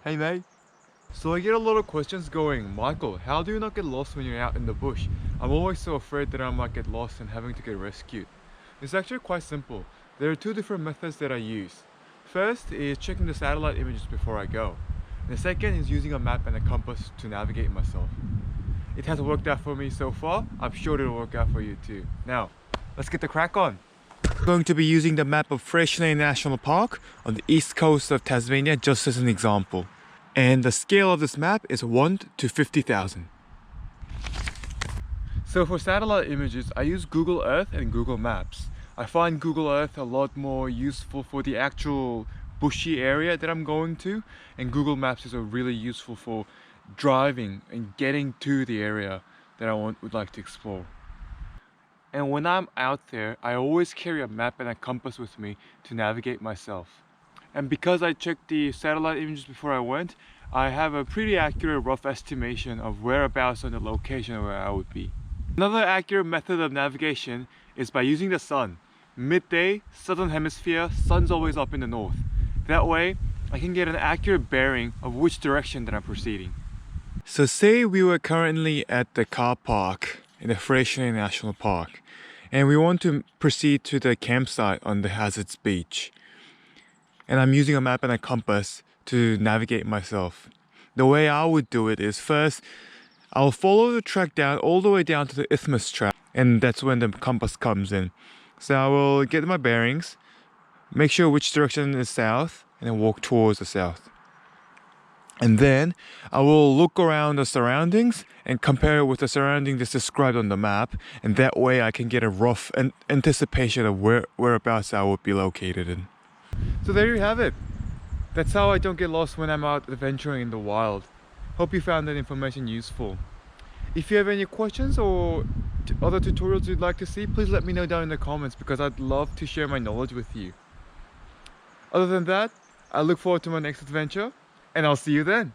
Hey mate. So I get a lot of questions going, Michael, how do you not get lost when you're out in the bush? I'm always so afraid that I might get lost and having to get rescued. It's actually quite simple. There are two different methods that I use. First is checking the satellite images before I go. And the second is using a map and a compass to navigate myself. It has worked out for me so far. I'm sure it'll work out for you too. Now, let's get the crack on. I'm going to be using the map of Freixenet National Park on the east coast of Tasmania just as an example. And the scale of this map is 1 to 50,000. So for satellite images, I use Google Earth and Google Maps. I find Google Earth a lot more useful for the actual bushy area that I'm going to, and Google Maps is really useful for driving and getting to the area that I would like to explore. And when I'm out there, I always carry a map and a compass with me to navigate myself. And because I checked the satellite images before I went, I have a pretty accurate rough estimation of whereabouts on the location where I would be. Another accurate method of navigation is by using the sun. Midday, southern hemisphere, sun's always up in the north. That way, I can get an accurate bearing of which direction that I'm proceeding. So say we were currently at the car park in the Freixenet National Park, and we want to proceed to the campsite on the Hazards Beach. And I'm using a map and a compass to navigate myself. The way I would do it is first, I'll follow the track down all the way down to the Isthmus track, and that's when the compass comes in. So I will get my bearings, make sure which direction is south, and then walk towards the south. And then I will look around the surroundings and compare it with the surrounding that's described on the map, and that way I can get a rough anticipation of whereabouts I would be located in. So there you have it. That's how I don't get lost when I'm out adventuring in the wild. Hope you found that information useful. If you have any questions or other tutorials you'd like to see, please let me know down in the comments because I'd love to share my knowledge with you. Other than that, I look forward to my next adventure and I'll see you then.